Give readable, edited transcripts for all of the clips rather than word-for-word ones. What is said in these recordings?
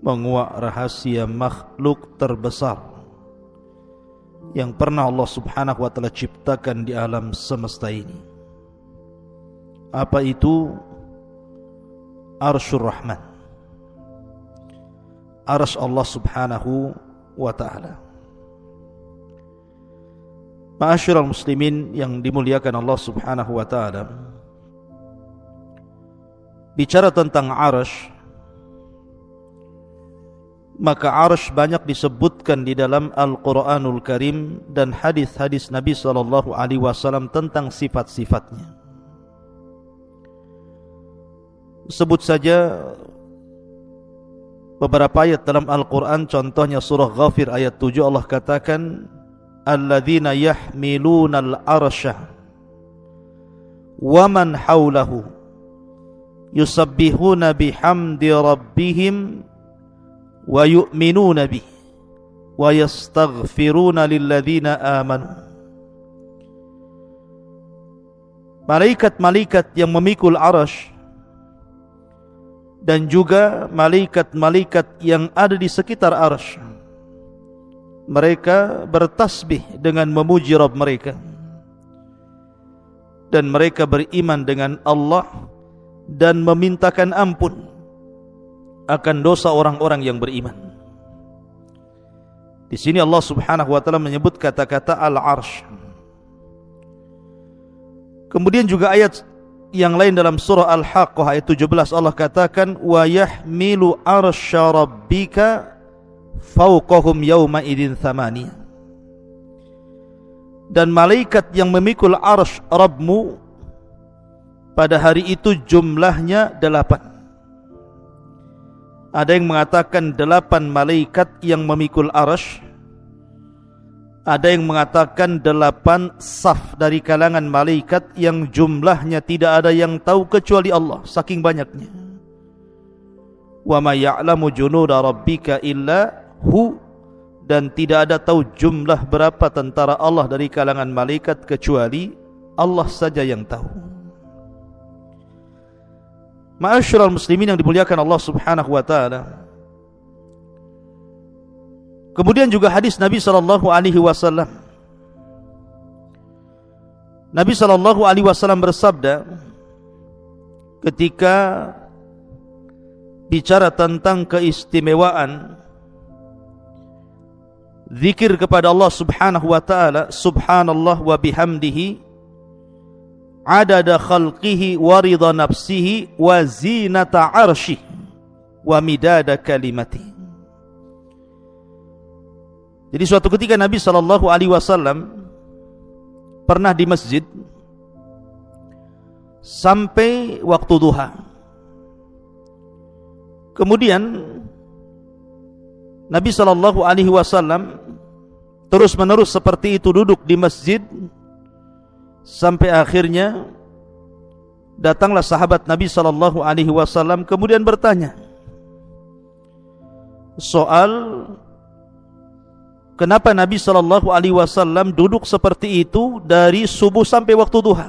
menguak rahasia makhluk terbesar yang pernah Allah subhanahu wa ta'ala ciptakan di alam semesta ini. Apa itu? Arsyur Rahman, arsy Allah subhanahu wa ta'ala. Ma'asyiral muslimin yang dimuliakan Allah subhanahu wa ta'ala, bicara tentang arsy, maka arsy banyak disebutkan di dalam Al-Quranul Karim dan hadis-hadis Nabi SAW tentang sifat-sifatnya. Sebut saja beberapa ayat dalam Al-Quran, contohnya surah Ghafir ayat 7, Allah katakan, alladzina yahmilunal arsya wa man hawlahu yusabbihuna bihamdi rabbihim wa yu'minuna bih wa yastaghfiruna lilladzina amanu. Malaikat-malaikat yang memikul arsy dan juga malaikat-malaikat yang ada di sekitar arsy, mereka bertasbih dengan memuji Rabb mereka, dan mereka beriman dengan Allah dan memintakan ampun akan dosa orang-orang yang beriman. Di sini Allah subhanahu wa ta'ala menyebut kata-kata al-arsy. Kemudian juga ayat yang lain dalam surah Al-Haqqah ayat 17, Allah katakan, wa yahmilu arsya rabbika fawqahum yawma idin thamaniya. Dan malaikat yang memikul arsy Rabbmu pada hari itu jumlahnya 8. Ada yang mengatakan 8 malaikat yang memikul arsy, ada yang mengatakan 8 saf dari kalangan malaikat yang jumlahnya tidak ada yang tahu kecuali Allah, saking banyaknya. Wa ma ya'lamu junuda rabbika illa hu, dan tidak ada tahu jumlah berapa tentara Allah dari kalangan malaikat kecuali Allah saja yang tahu. Ma'asyiral muslimin yang dimuliakan Allah subhanahu wa ta'ala, kemudian juga hadis Nabi SAW. Nabi SAW bersabda ketika bicara tentang keistimewaan zikir kepada Allah subhanahu wa ta'ala, subhanallah wa bihamdihi adada khalqihi wa ridha nafsihi wa zinata arsyih wa midada kalimati. Jadi suatu ketika Nabi SAW pernah di masjid sampai waktu duha. Kemudian Nabi SAW terus menerus seperti itu duduk di masjid sampai akhirnya datanglah sahabat Nabi SAW kemudian bertanya soal kenapa Nabi SAW duduk seperti itu dari subuh sampai waktu duha.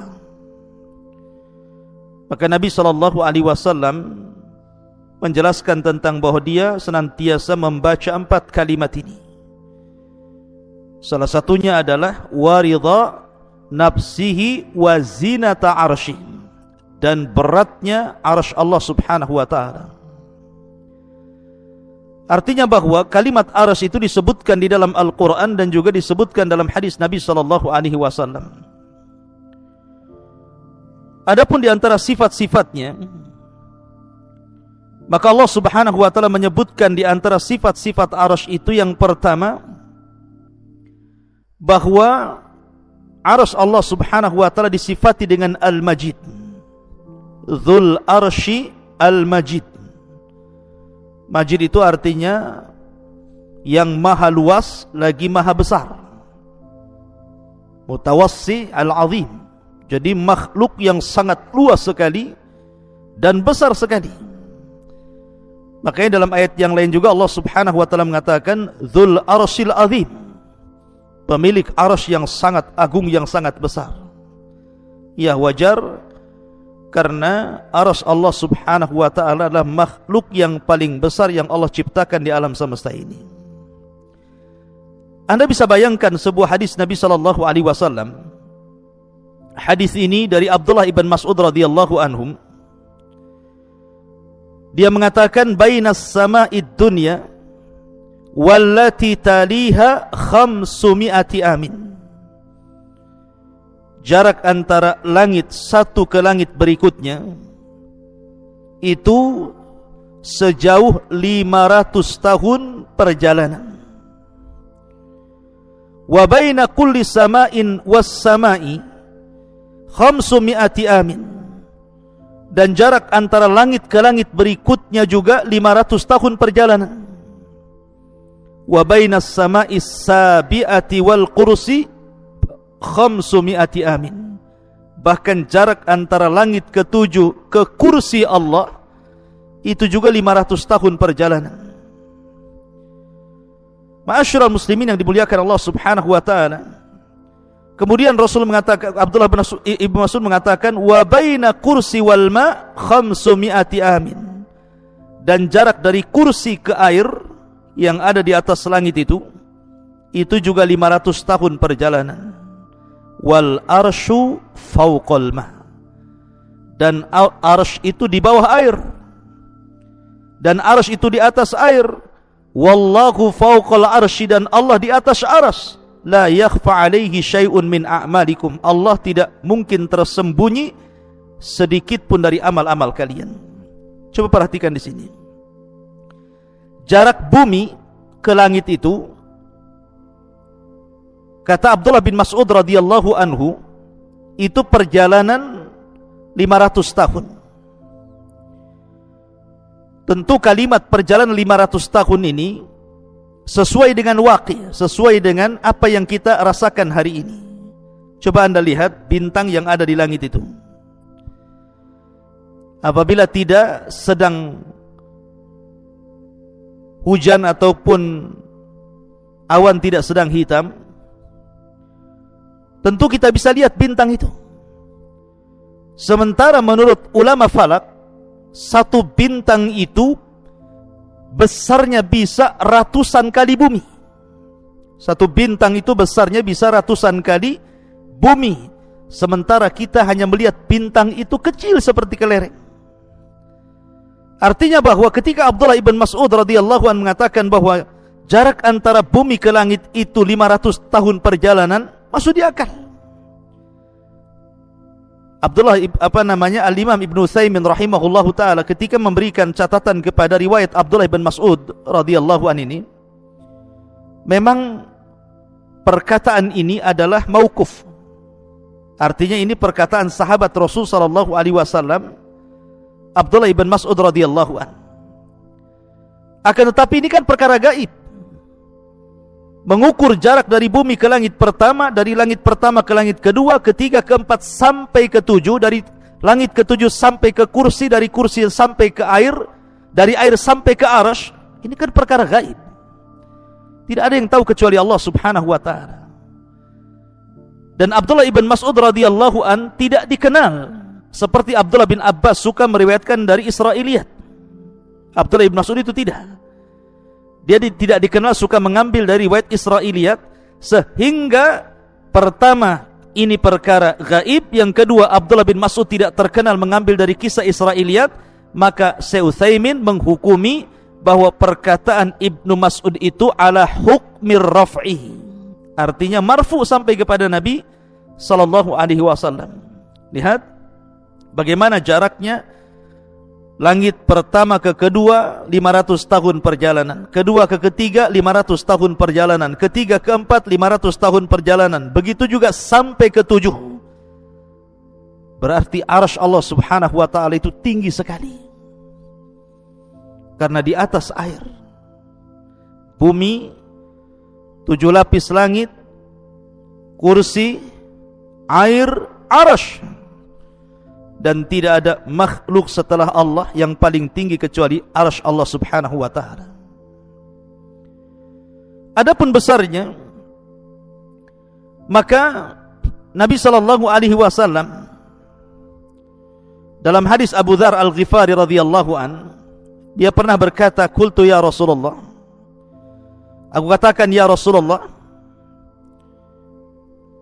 Maka Nabi SAW menjelaskan tentang bahwa dia senantiasa membaca 4 kalimat ini. Salah satunya adalah waridha nafsihi wa zinata arsyih, dan beratnya arsy Allah subhanahu wa ta'ala. Artinya bahwa kalimat arsy itu disebutkan di dalam Al-Quran dan juga disebutkan dalam hadis Nabi SAW. Adapun di antara sifat-sifatnya, maka Allah subhanahu wa ta'ala menyebutkan di antara sifat-sifat arsy itu yang pertama, bahwa arsy Allah subhanahu wa ta'ala disifati dengan Al-Majid, Dzul Arsy Al-Majid. Majid itu artinya yang maha luas lagi maha besar, Mutawassi Al-Azim. Jadi makhluk yang sangat luas sekali dan besar sekali. Makanya dalam ayat yang lain juga Allah subhanahu wa ta'ala mengatakan Dzul Arsyil Azim, pemilik arsy yang sangat agung, yang sangat besar. Ya, wajar Karena arsy Allah subhanahu wa ta'ala adalah makhluk yang paling besar yang Allah ciptakan di alam semesta ini. Anda bisa bayangkan sebuah hadis Nabi SAW. Hadis ini dari Abdullah ibn Mas'ud radhiyallahu anhum. Dia mengatakan bainas sama'id dunya wallati taliha 500 amin. Jarak antara langit satu ke langit berikutnya itu sejauh 500 tahun perjalanan. Wa baina kulli sama'in was sama'i 500 amin. Dan jarak antara langit ke langit berikutnya juga 500 tahun perjalanan. Wa bainas sama'is sabi'ati wal kursi 500 amin. Bahkan jarak antara langit ke-7 ke kursi Allah itu juga 500 tahun perjalanan. Ma'asyiral muslimin yang dimuliakan Allah subhanahu wa ta'ala. Kemudian Rasul mengatakan, Abdullah bin Ibnu Mas'ud mengatakan, wa baina kursi wal ma 500 amin. Dan jarak dari kursi ke air yang ada di atas langit itu juga 500 tahun perjalanan. Wal arsyu fawqal ma. Dan arsy itu di bawah air. Dan arsy itu di atas air. Wallahu fawqal arsy, dan Allah di atas arsy. La yakhfa alaihi syai'un min a'malikum. Allah tidak mungkin tersembunyi sedikit pun dari amal-amal kalian. Coba perhatikan di sini. Jarak bumi ke langit itu, kata Abdullah bin Mas'ud radhiyallahu anhu, itu perjalanan 500 tahun. Tentu kalimat perjalanan 500 tahun ini sesuai dengan waqi', sesuai dengan apa yang kita rasakan hari ini. Coba Anda lihat bintang yang ada di langit itu. Apabila tidak sedang hujan ataupun awan tidak sedang hitam, tentu kita bisa lihat bintang itu. Sementara menurut ulama falak, satu bintang itu besarnya bisa ratusan kali bumi. Satu bintang itu besarnya bisa ratusan kali bumi. Sementara kita hanya melihat bintang itu kecil seperti kelereng. Artinya bahwa ketika Abdullah ibn Mas'ud radhiyallahu anhu mengatakan bahwa jarak antara bumi ke langit itu 500 tahun perjalanan, masuk di akal. Al-Imam Ibnu Utsaimin rahimahullahu taala ketika memberikan catatan kepada riwayat Abdullah bin Mas'ud radhiyallahu an ini, memang perkataan ini adalah mauquf. Artinya ini perkataan sahabat Rasul sallallahu alaihi wasallam Abdullah bin Mas'ud radhiyallahu an. Akan tetapi ini kan perkara gaib. Mengukur jarak dari bumi ke langit pertama, dari langit pertama ke langit kedua, ketiga, keempat sampai ketujuh, dari langit ketujuh sampai ke kursi, dari kursi sampai ke air, dari air sampai ke arsy. Ini kan perkara gaib. Tidak ada yang tahu kecuali Allah subhanahu wa ta'ala. Dan Abdullah ibn Mas'ud radhiyallahu an tidak dikenal seperti Abdullah bin Abbas suka meriwayatkan dari Israiliyat. Abdullah ibn Mas'ud itu tidak. Dia tidak dikenal suka mengambil dari riwayat Israiliyat, sehingga pertama ini perkara gaib, yang kedua Abdullah bin Mas'ud tidak terkenal mengambil dari kisah Israiliyat, maka Syekh Utsaimin menghukumi bahwa perkataan Ibnu Mas'ud itu ala hukmir raf'i, artinya marfu sampai kepada Nabi sallallahu alaihi wasallam. Lihat bagaimana jaraknya. Langit pertama ke kedua 500 tahun perjalanan, kedua ke ketiga 500 tahun perjalanan, ketiga ke empat 500 tahun perjalanan, begitu juga sampai ke 7. Berarti arsy Allah subhanahu wa ta'ala itu tinggi sekali, karena di atas air. Bumi 7 lapis langit, kursi, air, arsy. Dan tidak ada makhluk setelah Allah yang paling tinggi kecuali arsy Allah subhanahu wa ta'ala. Adapun besarnya, maka Nabi sallallahu alaihi wasallam Dalam hadis Abu Dzar Al-Ghifari radhiyallahu an, dia pernah berkata, "Qultu ya Rasulullah." Aku katakan, "Ya Rasulullah,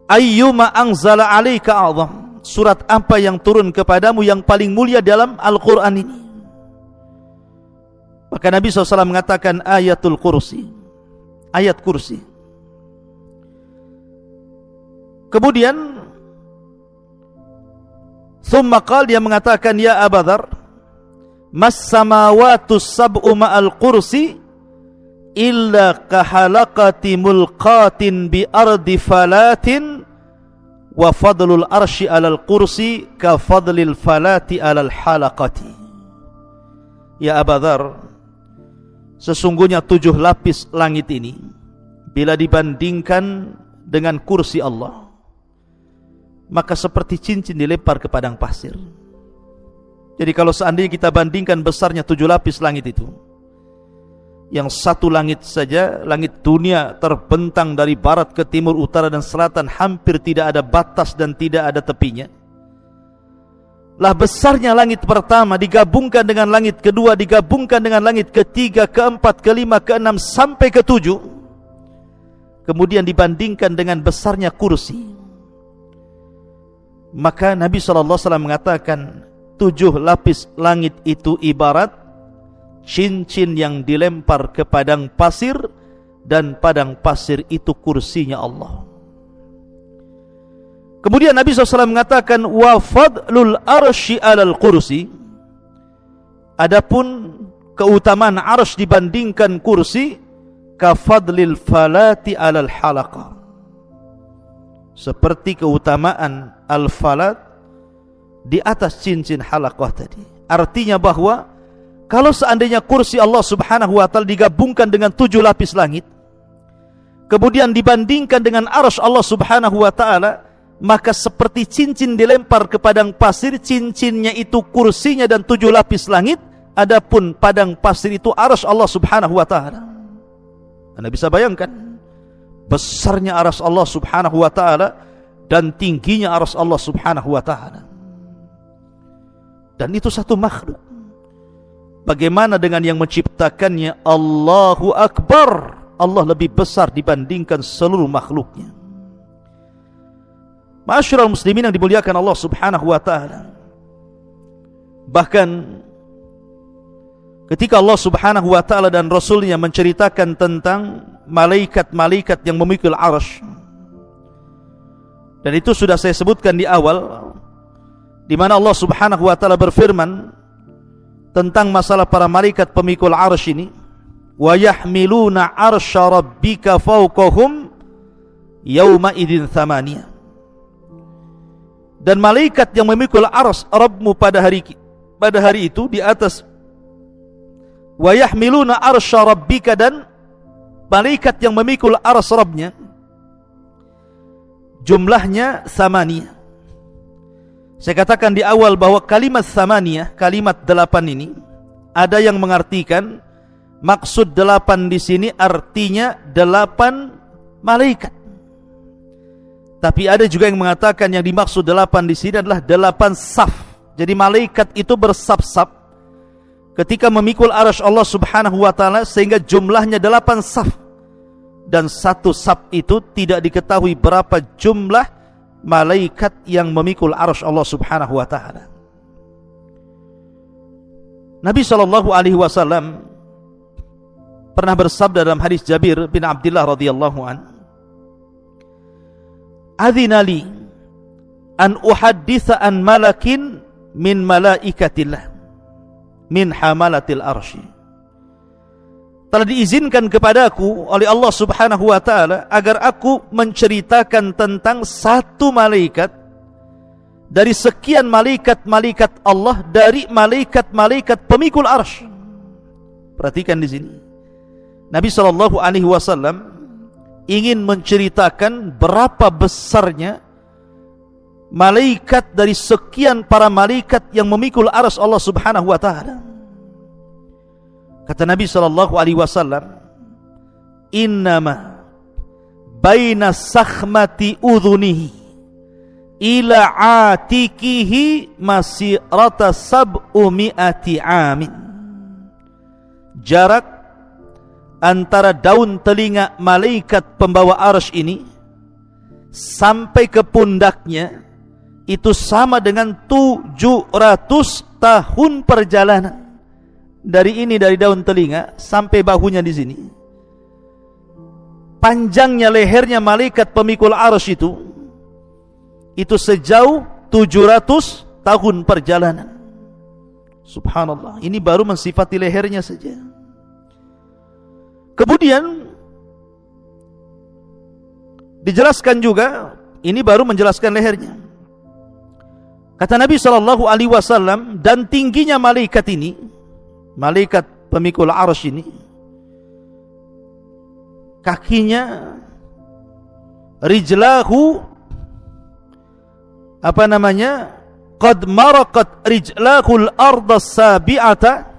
ayyuma anzala 'alaika a'zam?" Surat apa yang turun kepadamu yang paling mulia dalam Al-Qur'an ini? Maka Nabi SAW mengatakan ayatul kursi, ayat kursi. Kemudian thumma qala, dia mengatakan, "Ya Abu Dzar, mas samawatu sab'u ma'al kursi illa kahalaqati mulqatin bi ardi falatin wa fadlul arsy 'alal kursi ka fadlil falati 'alal halaqati." Ya Abu Dzar, sesungguhnya 7 lapis langit ini bila dibandingkan dengan kursi Allah, maka seperti cincin dilempar ke padang pasir. Jadi kalau seandainya kita bandingkan besarnya 7 lapis langit itu, yang satu langit saja, langit dunia terbentang dari barat ke timur, utara dan selatan, hampir tidak ada batas dan tidak ada tepinya. Lah besarnya langit pertama digabungkan dengan langit kedua, digabungkan dengan langit ketiga, keempat, kelima, keenam sampai ke-7, kemudian dibandingkan dengan besarnya kursi, maka Nabi SAW mengatakan 7 lapis langit itu ibarat cincin yang dilempar ke padang pasir, dan padang pasir itu kursinya Allah. Kemudian Nabi SAW mengatakan wa fadlul arsy 'alal kursi, adapun keutamaan arsy dibandingkan kursi, ka fadlil falati 'alal halaqah, seperti keutamaan al-falat di atas cincin halaqah tadi. Artinya bahwa kalau seandainya kursi Allah Subhanahu wa ta'ala digabungkan dengan 7 lapis langit, kemudian dibandingkan dengan arsy Allah Subhanahu wa ta'ala, maka seperti cincin dilempar ke padang pasir, cincinnya itu kursinya dan 7 lapis langit, adapun padang pasir itu arsy Allah Subhanahu wa ta'ala. Anda bisa bayangkan besarnya arsy Allah Subhanahu wa ta'ala dan tingginya arsy Allah Subhanahu wa ta'ala. Dan itu satu makhluk. Bagaimana dengan yang menciptakannya? Allahu Akbar, Allah lebih besar dibandingkan seluruh makhluknya. Ma'asyiral muslimin yang dimuliakan Allah Subhanahu wa ta'ala, bahkan ketika Allah Subhanahu wa ta'ala dan Rasulnya menceritakan tentang malaikat-malaikat yang memikul arsy, dan itu sudah saya sebutkan di awal, di mana Allah Subhanahu wa ta'ala berfirman tentang masalah para malaikat pemikul arsy ini, wa yahmiluna arsya rabbika fawqahum yauma idzin thamaniyah. Dan malaikat yang memikul arsy Rabbmu pada hari itu di atas, wa yahmiluna arsya rabbika, dan malaikat yang memikul arsy Rabbnya jumlahnya thamaniyah. Saya katakan di awal bahwa kalimat thamaniyah, kalimat 8 ini, ada yang mengartikan maksud 8 di sini artinya 8 malaikat. Tapi ada juga yang mengatakan yang dimaksud 8 di sini adalah 8 saf. Jadi malaikat itu bersaf-saf ketika memikul arsy Allah Subhanahu wa ta'ala, sehingga jumlahnya 8 saf. Dan satu saf itu tidak diketahui berapa jumlah malaikat yang memikul arsy Allah Subhanahu wa ta'ala. Nabi SAW pernah bersabda dalam hadis Jabir bin Abdullah radhiyallahu an, "Adzina li an uhadditsa an malakin min malaikatillah min hamalatil arsy." Telah diizinkan kepadaku oleh Allah Subhanahu wa ta'ala agar aku menceritakan tentang satu malaikat dari sekian malaikat-malaikat Allah, dari malaikat-malaikat pemikul arsy. Perhatikan di sini, Nabi SAW ingin menceritakan berapa besarnya malaikat dari sekian para malaikat yang memikul arsy Allah Subhanahu wa ta'ala. Kata Nabi SAW, "Innama baina sakhmati udhunihi ila atikihi masirata sab'umi'ati amin. Jarak antara daun telinga malaikat pembawa arsy ini sampai ke pundaknya itu sama dengan 700 tahun perjalanan. Dari daun telinga sampai bahunya di sini. Panjangnya lehernya malaikat pemikul arsy itu sejauh 700 tahun perjalanan. Subhanallah, ini baru mensifati lehernya saja. Kemudian dijelaskan juga, ini baru menjelaskan lehernya. Kata Nabi SAW, dan tingginya malaikat ini, malaikat pemikul arsy ini, kakinya, rijlahu, qad maraqat rijlahul arda sabi'ata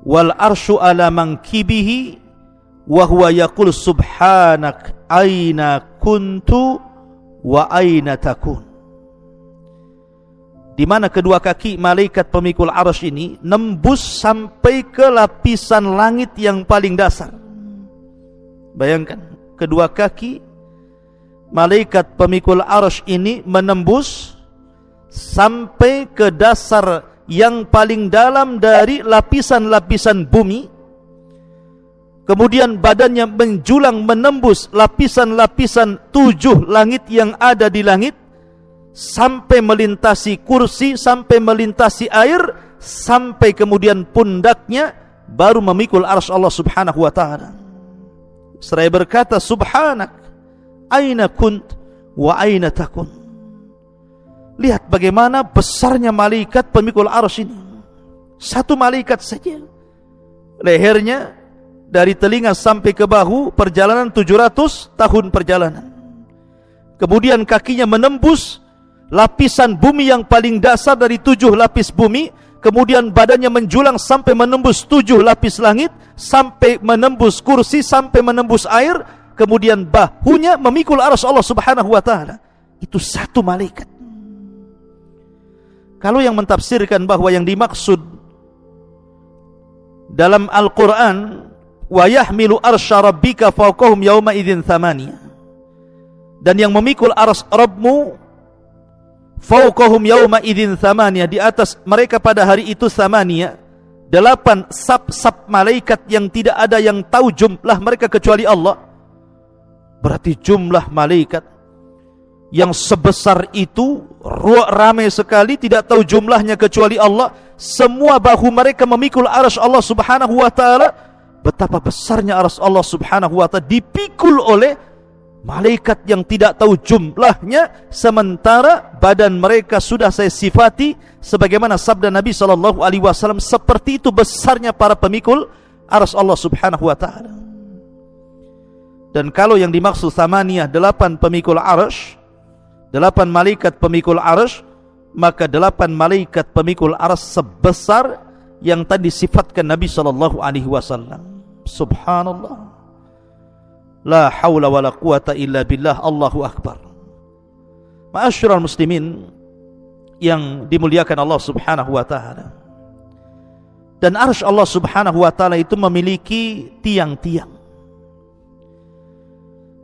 wal arsyu ala mankibihi wa huwa yaqul subhanak aina kuntu wa aina takun. Di mana kedua kaki malaikat pemikul arsy ini nembus sampai ke lapisan langit yang paling dasar. Bayangkan, kedua kaki malaikat pemikul arsy ini menembus sampai ke dasar yang paling dalam dari lapisan-lapisan bumi. Kemudian badannya menjulang menembus lapisan-lapisan 7 langit yang ada di langit, sampai melintasi kursi, sampai melintasi air, sampai kemudian pundaknya baru memikul arsy Allah Subhanahu wa taala. Seraya berkata, subhanak aina kunt wa aina takun. Lihat bagaimana besarnya malaikat pemikul arsy ini. Satu malaikat saja, lehernya dari telinga sampai ke bahu, perjalanan 700 tahun perjalanan. Kemudian kakinya menembus lapisan bumi yang paling dasar dari 7 lapis bumi. Kemudian badannya menjulang sampai menembus 7 lapis langit, sampai menembus kursi, sampai menembus air. Kemudian bahunya memikul arsy Allah Subhanahu wa taala. Itu satu malaikat. Kalau yang mentafsirkan bahwa yang dimaksud dalam Al-Quran, wa yahmilu arsya rabbika fawqahum yawma idzin thamaniya, dan yang memikul arsy Rabbmu fawqahum yawma idzin thamaniya, di atas mereka pada hari itu thamaniya, 8 sab-sab malaikat yang tidak ada yang tahu jumlah mereka kecuali Allah. Berarti jumlah malaikat yang sebesar itu ramai sekali, tidak tahu jumlahnya kecuali Allah. Semua bahu mereka memikul arsy Allah Subhanahu wa taala. Betapa besarnya arsy Allah Subhanahu wa taala dipikul oleh malaikat yang tidak tahu jumlahnya, sementara badan mereka sudah saya sifati sebagaimana sabda Nabi SAW, seperti itu besarnya para pemikul arsy Allah Subhanahu wa taala. Dan kalau yang dimaksud thamaniyah 8 pemikul arsy, 8 malaikat pemikul arsy, maka 8 malaikat pemikul arsy sebesar yang tadi sifatkan Nabi SAW. Subhanallah, la haula wala quwata illa billah. Allahu akbar. Ma'asyiral muslimin yang dimuliakan Allah Subhanahu wa taala. Dan arsy Allah Subhanahu wa taala itu memiliki tiang-tiang.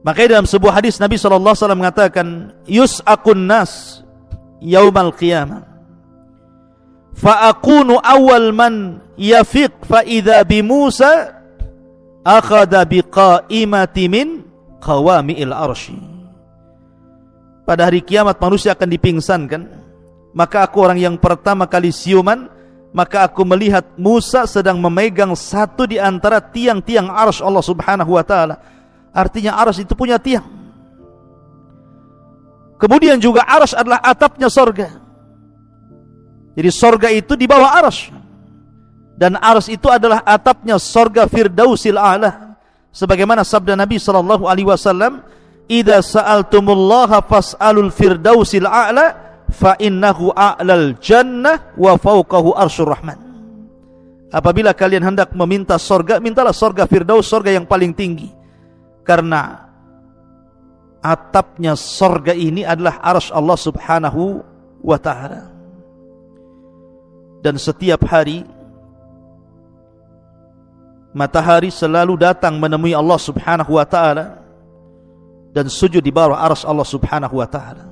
Makanya dalam sebuah hadis Nabi SAW mengatakan, yus'akun nas yaumal qiyamah fa akunu awal man yafiq fa idza bi Musa akhadha bi qaimati min qawami'il arsy. Pada hari kiamat manusia akan dipingsankan, maka aku orang yang pertama kali siuman, maka aku melihat Musa sedang memegang satu di antara tiang-tiang arsy Allah Subhanahu wa taala. Artinya arsy itu punya tiang. Kemudian juga arsy adalah atapnya sorga. Jadi sorga itu di bawah arsy, dan arsy itu adalah atapnya sorga Firdausil A'la. Sebagaimana sabda Nabi SAW, idza sa'altumullaha fas'alul Firdausil A'la fa innahu a'lal jannah wa fawqahu arsyur rahman. Apabila kalian hendak meminta sorga, mintalah sorga Firdaus, sorga yang paling tinggi. Karena atapnya sorga ini adalah arsy Allah subhanahu wa ta'ala. Dan setiap hari matahari selalu datang menemui Allah subhanahu wa ta'ala dan sujud di bawah arsy Allah subhanahu wa ta'ala.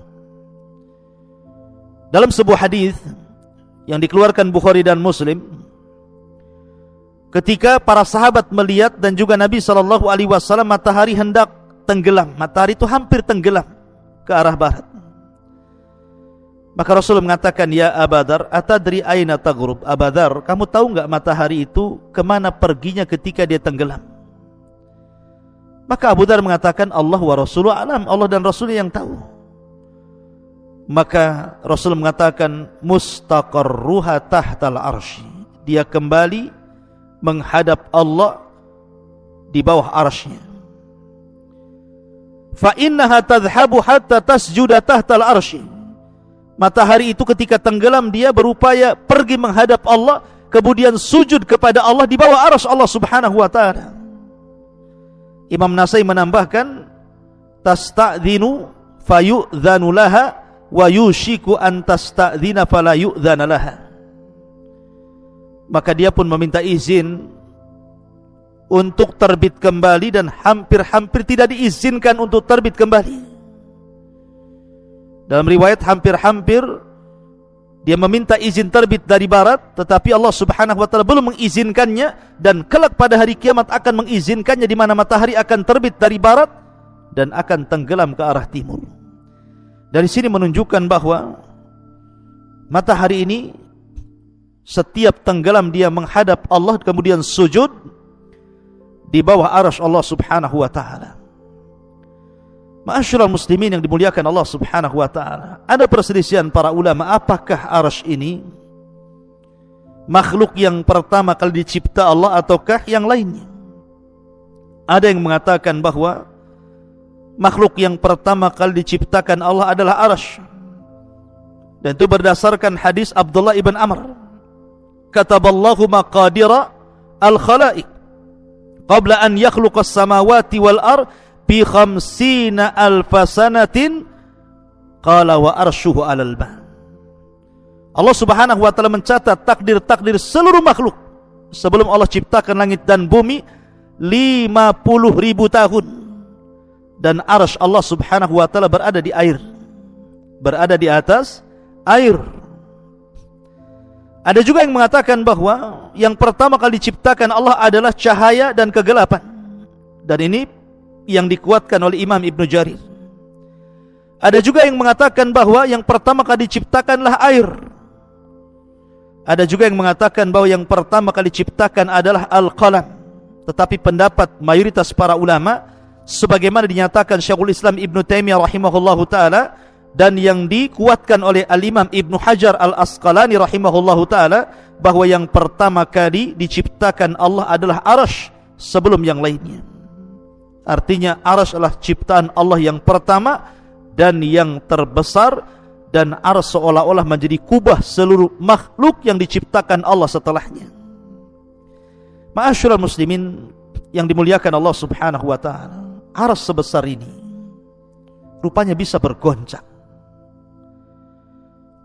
Dalam sebuah hadis yang dikeluarkan Bukhari dan Muslim, ketika para sahabat melihat dan juga Nabi SAW, matahari hendak tenggelam. Matahari itu hampir tenggelam ke arah barat. Maka Rasul mengatakan, ya Abadar, atadri aina taghrub? Abadar, kamu tahu enggak matahari itu kemana perginya ketika dia tenggelam? Maka Abu Dar mengatakan, Allah wa Rasuluh alam, Allah dan Rasulnya yang tahu. Maka Rasul mengatakan, mustaqarruha tahtal arsy. Dia kembali menghadap Allah di bawah arsy-Nya. Fa innaha tadhhabu hatta tasjuda tahtal arsy. Matahari itu ketika tenggelam dia berupaya pergi menghadap Allah, kemudian sujud kepada Allah di bawah arsy Allah subhanahu wa ta'ala. Imam Nasai menambahkan, tasta'dhinu fayu'dhanu laha wa yushiku an tasta'dhina fala yu'dhana laha. Maka dia pun meminta izin untuk terbit kembali dan hampir-hampir tidak diizinkan untuk terbit kembali. Dalam riwayat hampir-hampir dia meminta izin terbit dari barat, tetapi Allah subhanahu wa ta'ala belum mengizinkannya, dan kelak pada hari kiamat akan mengizinkannya, di mana matahari akan terbit dari barat dan akan tenggelam ke arah timur. Dari sini menunjukkan bahwa matahari ini setiap tenggelam dia menghadap Allah, kemudian sujud di bawah arsy Allah subhanahu wa ta'ala. Ma'asyiral muslimin yang dimuliakan Allah subhanahu wa ta'ala, ada perselisihan para ulama, apakah arsy ini makhluk yang pertama kali dicipta Allah ataukah yang lainnya. Ada yang mengatakan bahwa makhluk yang pertama kali diciptakan Allah adalah arsy, dan itu berdasarkan hadis Abdullah ibn Amr, kataballahu maqadira al-khalaiq qabla an yakhluqas samawati wal ard bi 50,000 sanatin qala wa arshuhu 'alal ma. Allah subhanahu wa ta'ala mencatat takdir-takdir seluruh makhluk sebelum Allah ciptakan langit dan bumi 50.000 tahun, dan arsy Allah subhanahu wa ta'ala berada di air, berada di atas air. Ada juga yang mengatakan bahwa yang pertama kali diciptakan Allah adalah cahaya dan kegelapan, dan ini yang dikuatkan oleh Imam Ibnu Jarir. Ada juga yang mengatakan bahwa yang pertama kali diciptakanlah air. Ada juga yang mengatakan bahwa yang pertama kali diciptakan adalah al-qalam. Tetapi pendapat mayoritas para ulama, sebagaimana dinyatakan Syekhul Islam Ibnu Taimiyah rahimahullahu ta'ala, dan yang dikuatkan oleh Al-Imam Ibnu Hajar Al-Asqalani rahimahullahu ta'ala, bahwa yang pertama kali diciptakan Allah adalah arsy sebelum yang lainnya. Artinya arsy adalah ciptaan Allah yang pertama dan yang terbesar, dan arsy seolah-olah menjadi kubah seluruh makhluk yang diciptakan Allah setelahnya. Ma'asyiral muslimin yang dimuliakan Allah subhanahu wa ta'ala, arsy sebesar ini rupanya bisa bergoncang.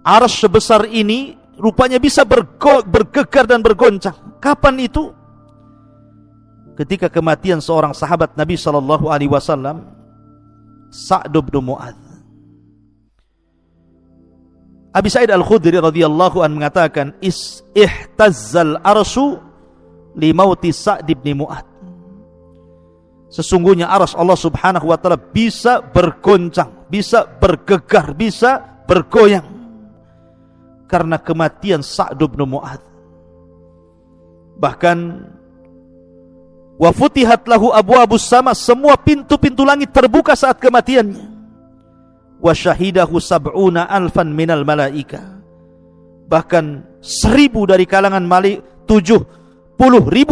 Arsy sebesar ini rupanya bisa bergegar dan bergoncang. Kapan itu? Ketika kematian seorang sahabat Nabi SAW, Sa'd bin Mu'adz. Abi Sa'id Al-Khudri radhiyallahu anhu mengatakan, ihtazzal arsyu li mauti Sa'd bin Mu'adz. Sesungguhnya arsy Allah subhanahu wa ta'ala bisa bergoncang, bisa bergegar, bisa bergoyang karena kematian Sa'd bin Mu'adz. Bahkan wa futihat lahu abwabus sama, semua pintu-pintu langit terbuka saat kematiannya. Wa syahidahu 70,000 minal malaika, bahkan 1000 dari kalangan malaikat, 70.000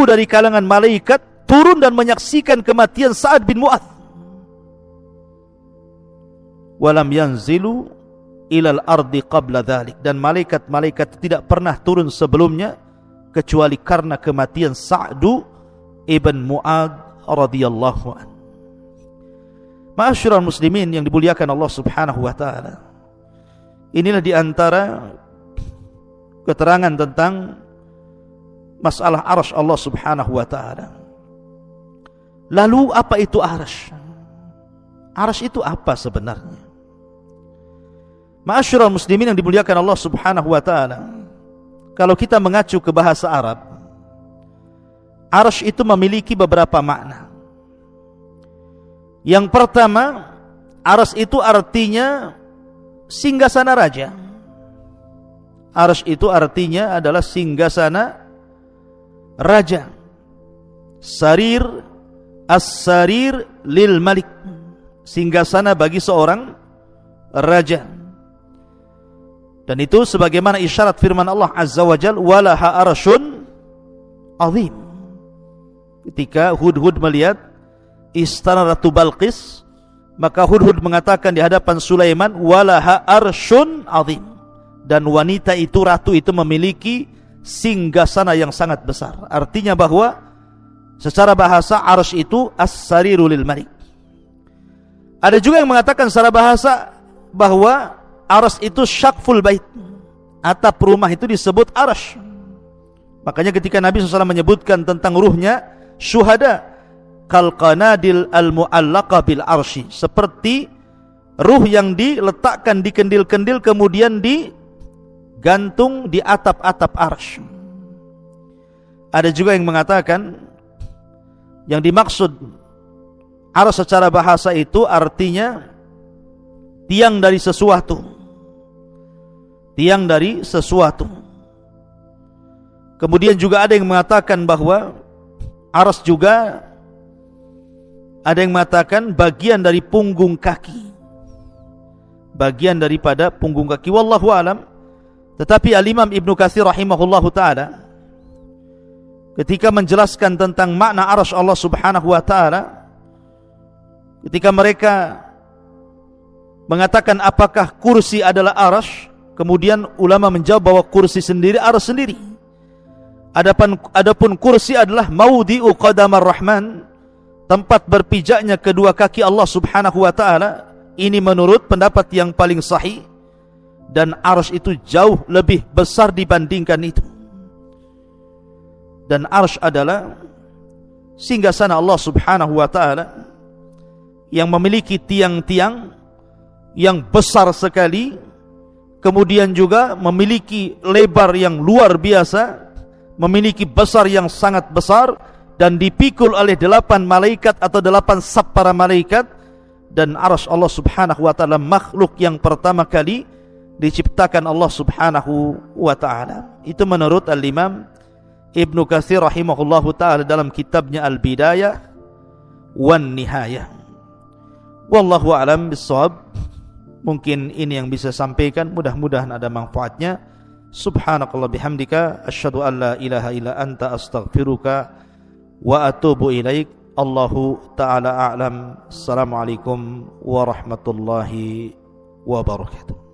dari kalangan malaikat turun dan menyaksikan kematian Sa'd bin Mu'adz. Walam yanzilu ilal ardi qabla dhalik, dan malaikat-malaikat tidak pernah turun sebelumnya kecuali karena kematian Sa'd ibn Mu'adz radhiyallahu anhu. Ma'asyiral muslimin yang dimuliakan Allah Subhanahu wa taala. Inilah di antara keterangan tentang masalah arsy Allah Subhanahu wa taala. Lalu apa itu arsy? Arsy itu apa sebenarnya? Ma'asyiral muslimin yang dimuliakan Allah Subhanahu wa taala. Kalau kita mengacu ke bahasa Arab, arsy itu memiliki beberapa makna. Yang pertama, arsy itu artinya singgasana raja. Arsy itu artinya adalah singgasana raja. Sarir, as-sarir lil malik, singgasana bagi seorang raja. Dan itu sebagaimana isyarat firman Allah Azza wa Jalla, walaha arsyun azim. Ketika Hudhud melihat istana Ratu Balqis, maka Hudhud mengatakan di hadapan Sulaiman, walaha arsyun azim. Dan wanita itu, ratu itu memiliki singgasana yang sangat besar. Artinya bahwa secara bahasa arsy itu as-sariru lil malik. Ada juga yang mengatakan secara bahasa bahwa arsy itu syaqful bait, atap rumah itu disebut arsy. Makanya ketika Nabi SAW menyebutkan tentang ruhnya syuhada, kal qanadil al mu'allaqa bil arsy, seperti ruh yang diletakkan di kendil-kendil kemudian digantung di atap-atap arsy. Ada juga yang mengatakan yang dimaksud arsy secara bahasa itu artinya tiang dari sesuatu. Tiang dari sesuatu. Kemudian juga ada yang mengatakan bahwa arsy juga ada yang mengatakan bagian dari punggung kaki. Bagian daripada punggung kaki, wallahu alam. Tetapi Al-Imam Ibnu Katsir rahimahullahu taala ketika menjelaskan tentang makna arsy Allah Subhanahu wa taala, ketika mereka mengatakan apakah kursi adalah arsy, kemudian ulama menjawab bahwa kursi sendiri arsy sendiri. Adapun kursi adalah maudhi'u qadamar rahman, tempat berpijaknya kedua kaki Allah Subhanahu wa taala. Ini menurut pendapat yang paling sahih, dan arsy itu jauh lebih besar dibandingkan itu. Dan arsy adalah singgasana Allah Subhanahu wa taala yang memiliki tiang-tiang yang besar sekali, kemudian juga memiliki lebar yang luar biasa, memiliki besar yang sangat besar, dan dipikul oleh 8 malaikat atau 8 saf para malaikat. Dan arsy Allah Subhanahu wa taala makhluk yang pertama kali diciptakan Allah Subhanahu wa taala. Itu menurut Al-Imam Ibnu Katsir rahimahullahu taala dalam kitabnya Al-Bidayah wan Nihayah. Wallahu a'lam bissawab. Mungkin ini yang bisa sampaikan, mudah-mudahan ada manfaatnya. Subhanakallah bihamdika asyhadu an la ilaha illa anta astaghfiruka wa atubu ilaik. Allahu ta'ala a'lam. Assalamualaikum warahmatullahi wabarakatuh.